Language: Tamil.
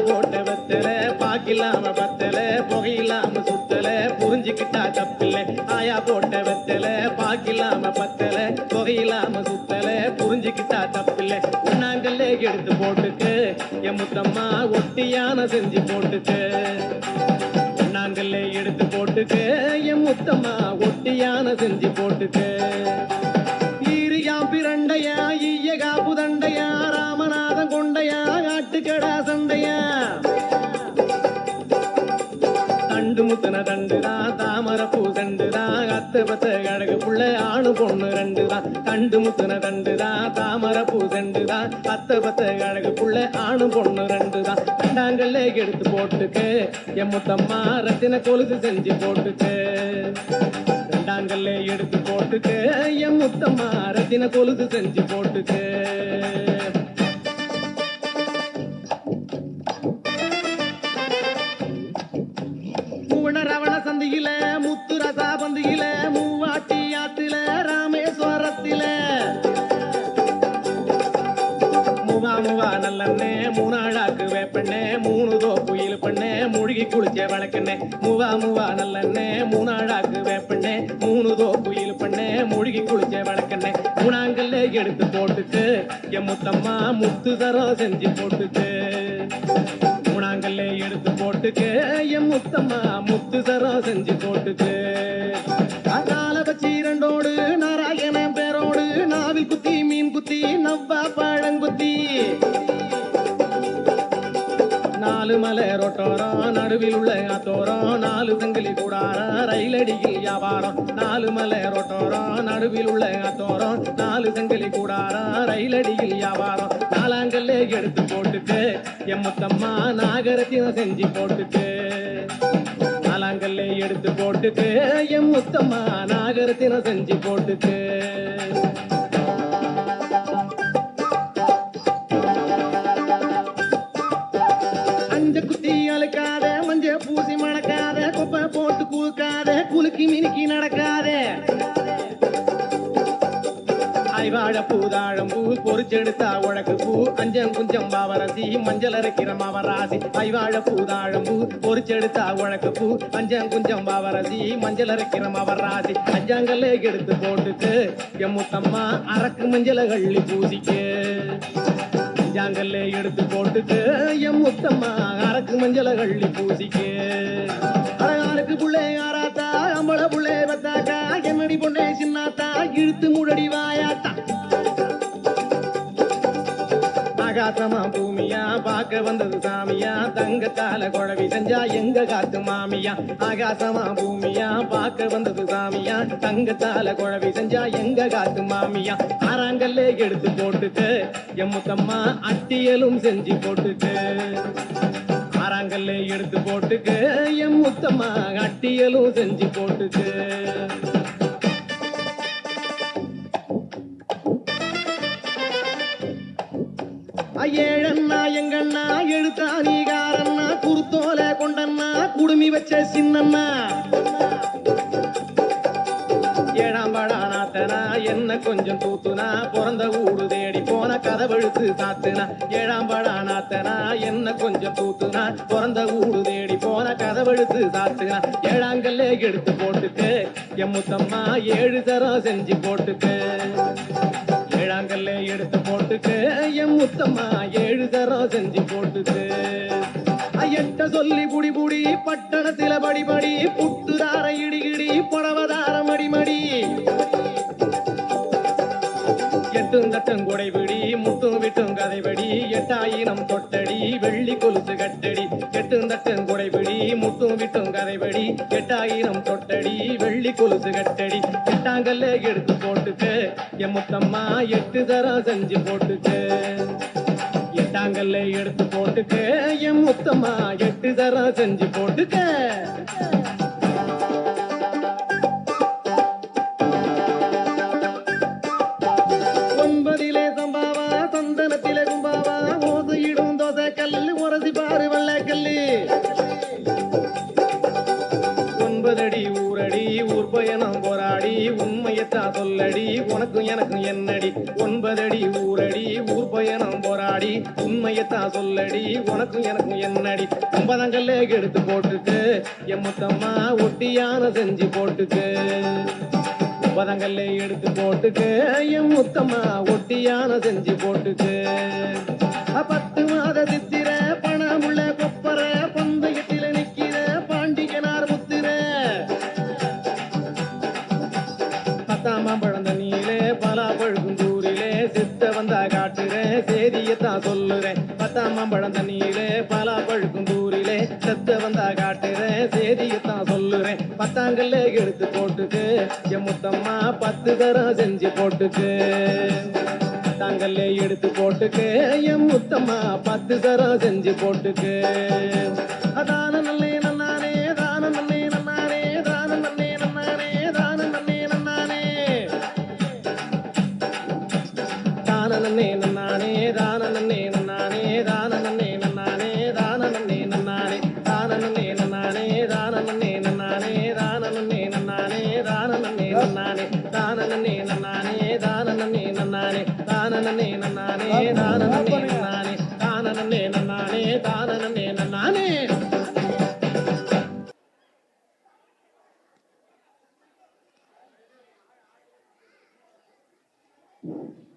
போட்ட வெத்தல பாக்கில்லாம பத்தல புகையில்லாம சுத்தல புரிஞ்சுக்கிட்டா தப்பில்லை. ஆயா போட்ட வெத்தல பாக்கில்லாம பத்தல புகையில்லாம சுத்தல புரிஞ்சுக்கிட்டா தப்பில்லை. உண்ணாங்கல்ல எடுத்து போட்டுக்கு என் முத்தம்மா ஒட்டியான செஞ்சு போட்டுக்கு. உண்ணாங்கல்ல எடுத்து போட்டுக்கு என் முத்தம்மா ஒட்டியான செஞ்சு போட்டுக்கு. பிரண்டையா ஈய காப்பு தண்டையா ராமநாதன் கொண்டையா ஆட்டுக்கடா சண்டையா. தண்டு முத்தன தண்டுதான் தாமர பூ தண்டுதான் அத்த பத்த கழகு புள்ள ஆணு பொண்ணு ரெண்டுதான். தண்டு முத்தன தண்டுதான் தாமர பூ தண்டுதான் அத்த பத்த கழகு புள்ள ஆணு பொண்ணு ரெண்டுதான். ரெண்டாங்கல்ல எடுத்து போட்டுக்கு என் முத்தம்மா ரத்தின கொலுசு செஞ்சு போட்டுக்கு. ரெண்டாங்கல்ல எடுத்து போட்டுக்கு என் முத்தம்மா ரத்தின கொலுசு செஞ்சு போட்டுக்கு. மூவன ரவண சந்தியில முத்து ரசா பந்தியில மூவாட்டி ஆத்தில ராமேஸ்வரத்தில முவா முவா நல்லண்ணே மூணாழாக்கு வேப்பண்ணே மூணு தோப்புயில் பண்ணே மூழ்கி குளிச்ச வழக்கண்ணே. முவா முவா நல்லண்ணே மூணாழாக்கு வேப்பண்ணே மூணு தோப்புயில் பண்ணே மூழ்கி குளிச்ச வழக்கண்ணே. மூணாங்கல்ல எடுத்து போட்டுக்கு என் முத்தம்மா முத்து தரம் செஞ்சு போட்டுக்கு. மூணாங்கல்ல எடுத்து போட்டுக்கு என் முத்தம்மா முத்து தரம் செஞ்சு போட்டுக்கு. கால வச்சி இரண்டோடு நாராயண பேரோடு நாவில் குத்தி மீன் குத்தி நவ்வா பழங்குத்தி. நாலு மலை ரொட்டோரம் நடுவில் உள்ள ஆத்தோரம் நாலு சங்கிலி கூடாரம் ரயிலடியில் வியாபாரம். நாலு மலை ரொட்டோரம் நடுவில் உள்ள ஆத்தோரம் நாலு சங்கிலி கூடாரம் ரயிலடியில் வியாபாரம். நாலாங்கல்ல எடுத்து போட்டுக்கு என் முத்தம்மா நாகரத்தினம் செஞ்சு போட்டுக்கு. நாலாங்கல்ல எடுத்து போட்டுக்கு என் முத்தம்மா நாகரத்தினம் செஞ்சு போட்டுக்கு. குத்தி அழுக்காத மஞ்ச பூசி மணக்காத கொப்பை போட்டு குளுக்காத குலுக்கி மினுக்கி நடக்காத. ஐவாழ பூதாழம்பூ பொறிச்செடுத்தா உழக்கு பூ அஞ்சம் குஞ்சம் பாவரசி மஞ்சள் அரைக்கிற மாவராசி. ஐவாழ பூதாழம்பூ பொறிச்செடுத்தா உழக்கு பூ அஞ்சம் குஞ்சம் பாவரசி மஞ்சள் அரைக்கிற மாவராசி. அஞ்சாங்கல்ல எடுத்து போட்டுக்கு என் முத்தம்மா அரக்கு மஞ்சள கள்ளி பூசிக்கு. அஞ்சாங்கல்ல எடுத்து போட்டுக்கு என் முத்தம்மா அரக்கு மஞ்சள கள்ளி பூசிக்கு. அழகாருக்கு புள்ளே ஆராத்தா அம்பள புள்ளே வத்தாக்கா என்னடி பொண்ணே சின்னாத்தா இழுத்து முழடி வாயாத்தா. ஆகாசமா பூமியா பார்க்க வந்தது சாமியா தங்கத்தால குழவி செஞ்சா எங்க காத்து மாமியா. ஆகாசமா பூமியா பார்க்க வந்தது சாமியா தங்கத்தால குழவி செஞ்சா எங்க காத்து மாமியா. ஆறாங்கல்ல எடுத்து போட்டுக்கு என் முத்தம்மா அட்டியலும் செஞ்சு போட்டுக்கு. ஆறாங்கல்ல எடுத்து போட்டுக்கு என் முத்தம்மா அட்டியலும் செஞ்சு போட்டுக்கு. ஏழண்ணா எங்கண்ணா எழுத்தா நீகாரண்ணா குருத்தோல கொண்டண்ணா குடுமி வச்ச சின்னண்ணா. ஏழாம் படானாத்தனா என்ன கொஞ்சம் தூத்துனா பிறந்த ஊடு தேடி போன கதவெழுத்து சாத்துனா. ஏழாம் படானாத்தனா என்ன கொஞ்சம் தூத்துனா பிறந்த ஊடு தேடி போன கதவெழுத்து சாத்துனா. ஏழாங்கல்ல எடுத்து போட்டுக்கு என் முத்தம்மா ஏழு தரம் செஞ்சு போட்டுக்கு. ஏழாங்கல்ல எடுத்து போட்டுக்கு என் முத்தம்மா ஏழு தரம் செஞ்சு போட்டுக்கு. எட்ட சொல்லி புடி புடி பட்டணத்தில படிபடி புட்டுதார இடிகிடி புடவதாரம் அடிமடி. எட்டும் தட்டும் கொடை விடி முட்டும் விட்டும் கதைபடி எட்டாயிரம் தொட்டடி வெள்ளி கொலுசு கட்டடி. எட்டும் தட்டும் கொடை விடி முட்டும் விட்டும் கதைபடி எட்டாயிரம் தொட்டடி வெள்ளி கொலுசு கட்டடி. எட்டாங்கல்ல எடுத்து போட்டுக்கு என் முத்தம்மா எட்டு தரம் செஞ்சு போட்டுக்கு. எட்டாங்கல்ல எடுத்து போட்டுக்கு என் முத்தம்மா எட்டு தரம் செஞ்சு போட்டுக்க. ஒன்பதிலே சம்பாவா சந்தனத்திலே கும்பாவா ஓசையிடும் தோசை கல்லு உரசி பாரு வெள்ள கல்லு. 9 அடி ஊரடி ஊர் பயணம் போராடி உண்மையத்தான் சொல்லடி உனக்கும் எனக்கும் என்னடி. 9 அடி ஊரடி ஊர் பயணம் போராடி உண்மையத்தான் சொல்லடி உனக்கும் எனக்கும் என்னடி கும்பதங்கல்ல எடுத்து போட்டுக்கு என் முத்தம்மா ஒட்டியான செஞ்சு போட்டுக்கு கும்பதங்கல்ல எடுத்து போட்டுக்கு என் முத்தம்மா ஒட்டியான செஞ்சு போட்டுக்கு 10 மாத சித்திர பணமுள்ள கொப்பர பந்தயத்தில நிக்கிற பாண்டிகனார் முத்திர 10ஆம் மாம்பழம் தண்ணியிலே பலா பழுக்கும் தூரிலே சித்த வந்தா காட்டுறேன் சேதியத்தான் சொல்லுறேன் 10ஆம் மாம்பழம் தண்ணியிலே பலா பழுக்கும் தூரிலே செத்த வந்தா காட்டுறேன் சேதியத்தான் சொல்லுறேன் 10ஆங்கல்ல எடுத்து போட்டுக்கு என் முத்தம்மா 10 தரம் செஞ்சு போட்டுக்கு தாங்கல்ல எடுத்து போட்டுக்கு என் முத்தம்மா 10 தரம் செஞ்சு போட்டுக்கு தான நல்லே நன்னானே தான நல்லே நன்னானே தான நல்லே நன்னானே தான நல்லே நன்னானே தான நன்னே நன்னானே தான நன்னே நன்னானே தான நன்னே நன்னானே தான நன்னே நன்னானே தான நன்னே நன்னானே தான நன்னே நன்னானே தான நன்னே நன்னானே தான நன்னே நன்னானே தான நன்னே நன்னானே தான நன்னே நன்னானே தான நன்னே நன்னானே தான நன்னே நன்னானே தான நன்னே நன்னானே தான நன்னே நன்னானே